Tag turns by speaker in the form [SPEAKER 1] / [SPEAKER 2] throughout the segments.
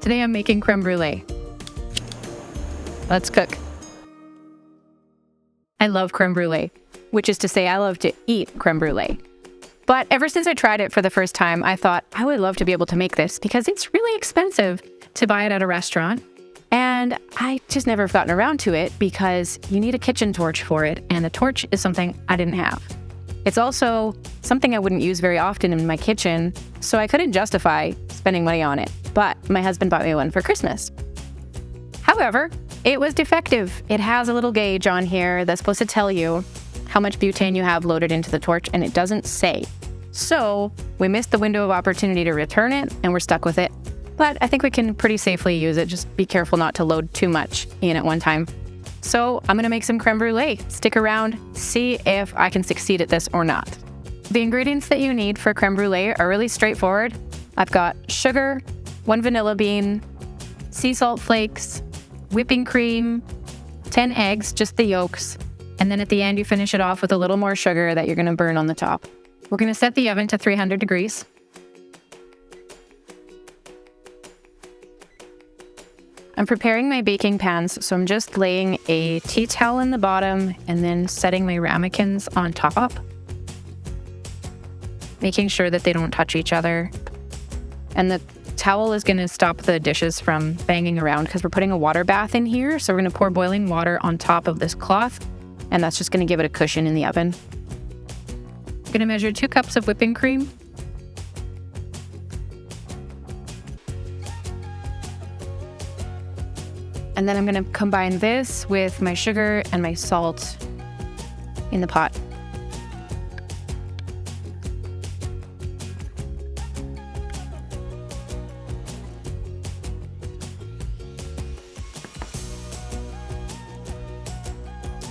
[SPEAKER 1] Today I'm making creme brulee. Let's cook. I love creme brulee, which is to say I love to eat creme brulee. But ever since I tried it for the first time, I thought I would love to be able to make this because it's really expensive to buy it at a restaurant. And I just never have gotten around to it because you need a kitchen torch for it. And a torch is something I didn't have. It's also something I wouldn't use very often in my kitchen, so I couldn't justify spending money on it. But my husband bought me one for Christmas. However, it was defective. It has a little gauge on here that's supposed to tell you how much butane you have loaded into the torch, and it doesn't say. So we missed the window of opportunity to return it, and we're stuck with it. But I think we can pretty safely use it. Just be careful not to load too much in at one time. So I'm gonna make some creme brulee. Stick around, see if I can succeed at this or not. The ingredients that you need for creme brulee are really straightforward. I've got sugar, 1 vanilla bean, sea salt flakes, whipping cream, 10 eggs, just the yolks, and then at the end you finish it off with a little more sugar that you're gonna burn on the top. We're gonna set the oven to 300 degrees. I'm preparing my baking pans, so I'm just laying a tea towel in the bottom and then setting my ramekins on top, making sure that they don't touch each other. And the towel is going to stop the dishes from banging around because we're putting a water bath in here, so we're going to pour boiling water on top of this cloth, and that's just going to give it a cushion in the oven. I'm going to measure 2 cups of whipping cream. And then I'm going to combine this with my sugar and my salt in the pot.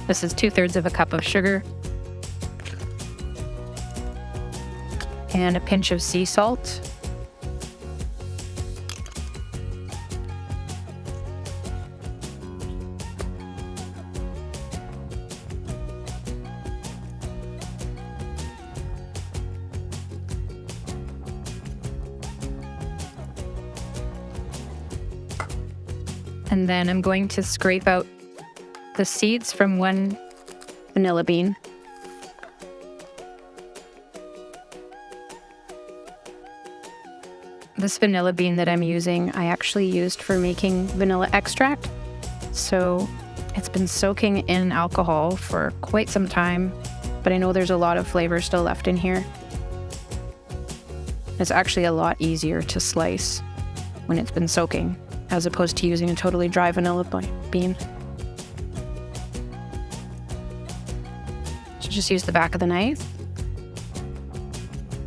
[SPEAKER 1] This is 2/3 of a cup of sugar and a pinch of sea salt. And then I'm going to scrape out the seeds from 1 vanilla bean. This vanilla bean that I'm using, I actually used for making vanilla extract. So it's been soaking in alcohol for quite some time, but I know there's a lot of flavor still left in here. It's actually a lot easier to slice when it's been soaking, as opposed to using a totally dry vanilla bean. So just use the back of the knife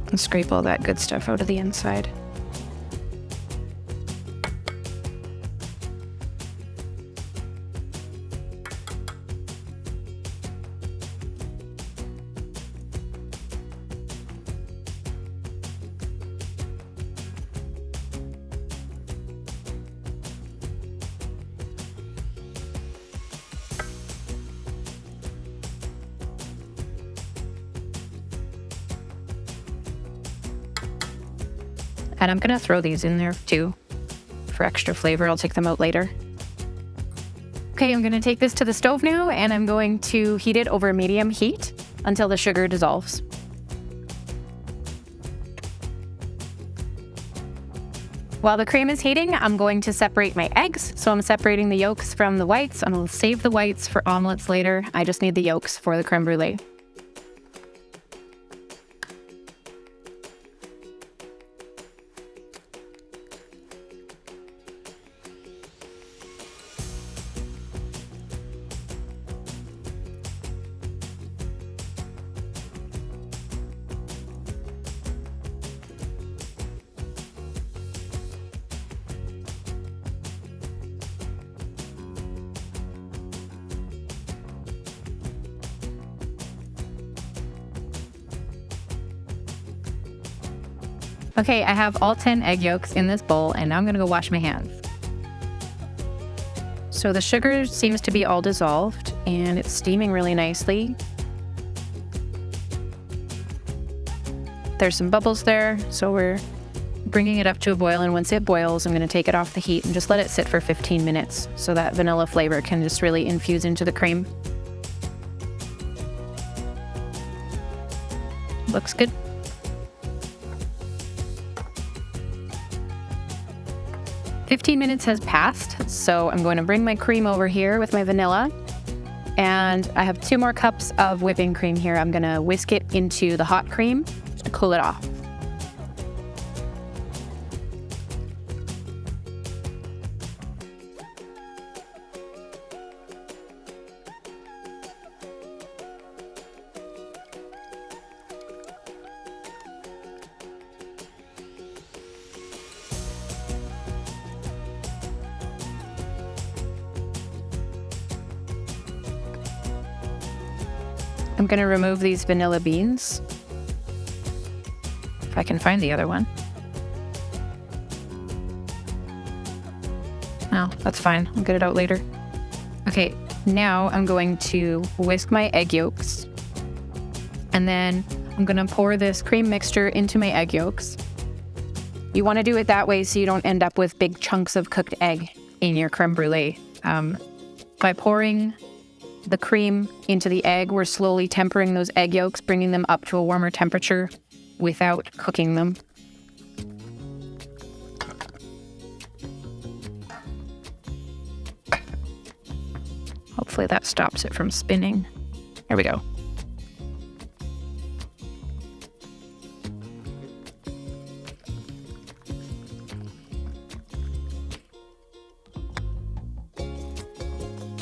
[SPEAKER 1] and scrape all that good stuff out of the inside. And I'm gonna throw these in there too for extra flavor. I'll take them out later. Okay, I'm gonna take this to the stove now and I'm going to heat it over medium heat until the sugar dissolves. While the cream is heating, I'm going to separate my eggs. So I'm separating the yolks from the whites. I'm gonna save the whites for omelets later. I just need the yolks for the creme brulee. Okay, I have all 10 egg yolks in this bowl, and now I'm gonna go wash my hands. So the sugar seems to be all dissolved, and it's steaming really nicely. There's some bubbles there, so we're bringing it up to a boil, and once it boils, I'm going to take it off the heat and just let it sit for 15 minutes so that vanilla flavor can just really infuse into the cream. Looks good. "15 minutes has passed, so I'm going to bring my cream over here with my vanilla. And I have 2 more cups of whipping cream here. I'm going to whisk it into the hot cream to cool it off. I'm going to remove these vanilla beans. If I can find the other one. No, that's fine. I'll get it out later. Okay, now I'm going to whisk my egg yolks. And then I'm going to pour this cream mixture into my egg yolks. You want to do it that way so you don't end up with big chunks of cooked egg in your creme brulee. By pouring the cream into the egg, we're slowly tempering those egg yolks, bringing them up to a warmer temperature without cooking them. Hopefully that stops it from spinning. There we go.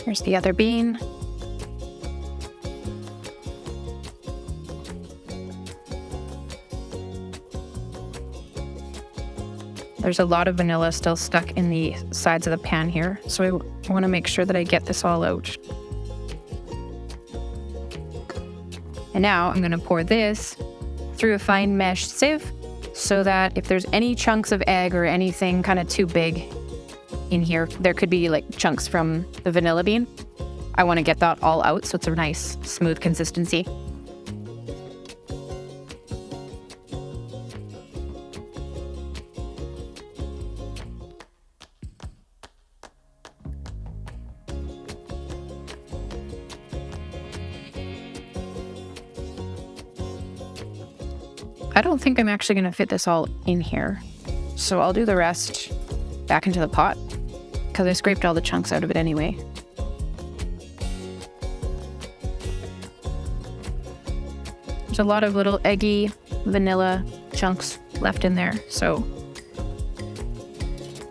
[SPEAKER 1] Here's the other bean. There's a lot of vanilla still stuck in the sides of the pan here, so I want to make sure that I get this all out. And now I'm going to pour this through a fine mesh sieve so that if there's any chunks of egg or anything kind of too big in here, there could be like chunks from the vanilla bean. I want to get that all out so it's a nice smooth consistency. I don't think I'm actually going to fit this all in here, so I'll do the rest back into the pot because I scraped all the chunks out of it anyway. There's a lot of little eggy vanilla chunks left in there, so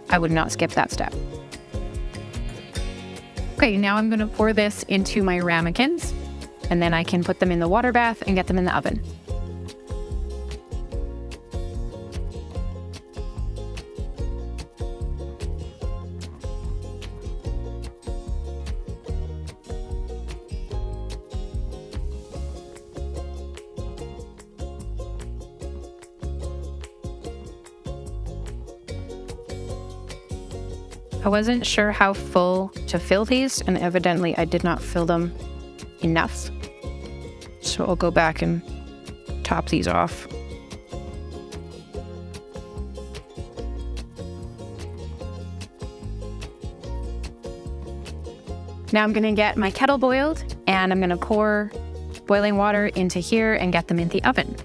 [SPEAKER 1] I would not skip that step. Okay, now I'm going to pour this into my ramekins, and then I can put them in the water bath and get them in the oven. I wasn't sure how full to fill these, and evidently I did not fill them enough. So I'll go back and top these off. Now I'm going to get my kettle boiled, and I'm going to pour boiling water into here and get them in the oven.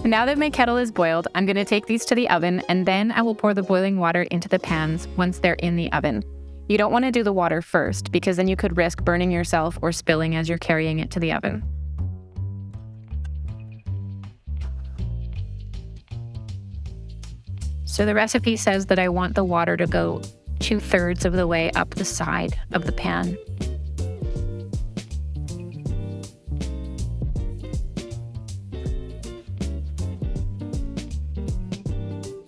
[SPEAKER 1] Now that my kettle is boiled, I'm going to take these to the oven, and then I will pour the boiling water into the pans once they're in the oven. You don't want to do the water first, because then you could risk burning yourself or spilling as you're carrying it to the oven. So the recipe says that I want the water to go 2/3 of the way up the side of the pan.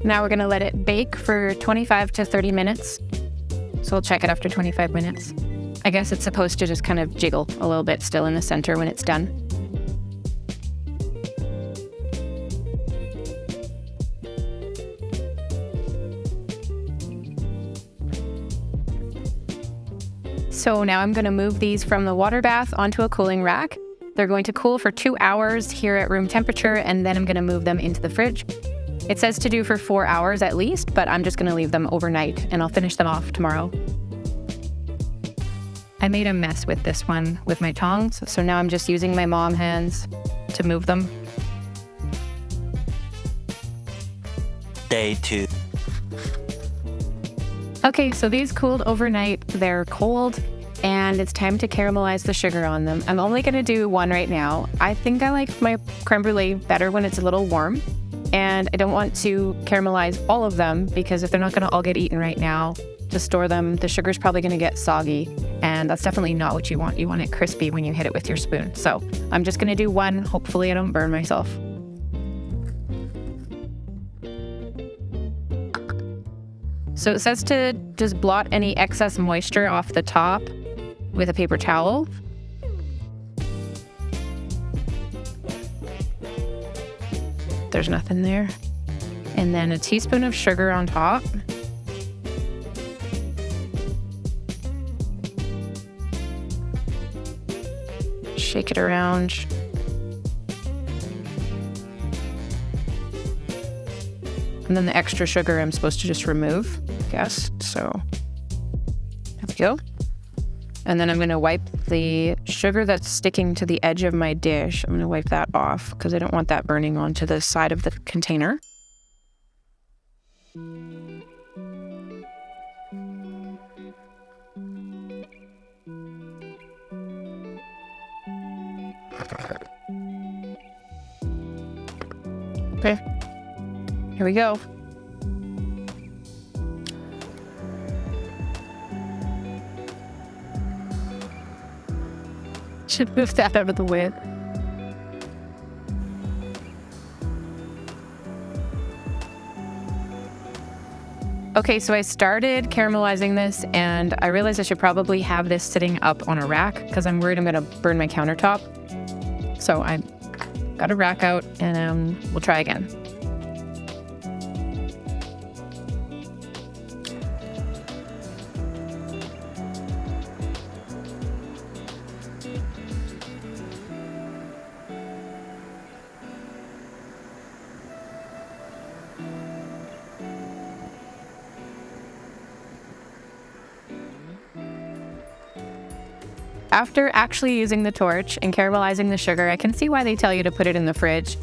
[SPEAKER 1] Now we're going to let it bake for 25 to 30 minutes. So we'll check it after 25 minutes. I guess it's supposed to just kind of jiggle a little bit still in the center when it's done. So now I'm going to move these from the water bath onto a cooling rack. They're going to cool for 2 hours here at room temperature, and then I'm going to move them into the fridge. It says to do for 4 hours at least, but I'm just going to leave them overnight, and I'll finish them off tomorrow. I made a mess with this one with my tongs, so now I'm just using my mom hands to move them.
[SPEAKER 2] Day 2.
[SPEAKER 1] Okay, so these cooled overnight. They're cold, and it's time to caramelize the sugar on them. I'm only going to do one right now. I think I like my creme brulee better when it's a little warm, and I don't want to caramelize all of them because if they're not going to all get eaten right now, to store them, the sugar's probably going to get soggy, and that's definitely not what you want. You want it crispy when you hit it with your spoon. So I'm just going to do one. Hopefully I don't burn myself. So it says to just blot any excess moisture off the top with a paper towel. There's nothing there. And then a teaspoon of sugar on top. Shake it around. And then the extra sugar I'm supposed to just remove, I guess. So there we go. And then I'm going to wipe the sugar that's sticking to the edge of my dish. I'm going to wipe that off because I don't want that burning onto the side of the container. Okay, here we go. Should move that out of the way. Okay, so I started caramelizing this, and I realized I should probably have this sitting up on a rack because I'm worried I'm going to burn my countertop. So I got a rack out, and we'll try again. After actually using the torch and caramelizing the sugar, I can see why they tell you to put it in the fridge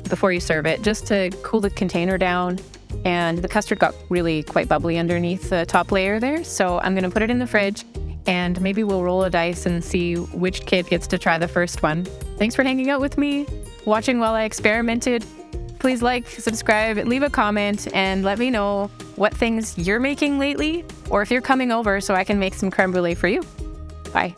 [SPEAKER 1] before you serve it, just to cool the container down. And the custard got really quite bubbly underneath the top layer there. So I'm going to put it in the fridge, and maybe we'll roll a dice and see which kid gets to try the first one. Thanks for hanging out with me, watching while I experimented. Please like, subscribe, leave a comment, and let me know what things you're making lately, or if you're coming over so I can make some creme brulee for you. Bye.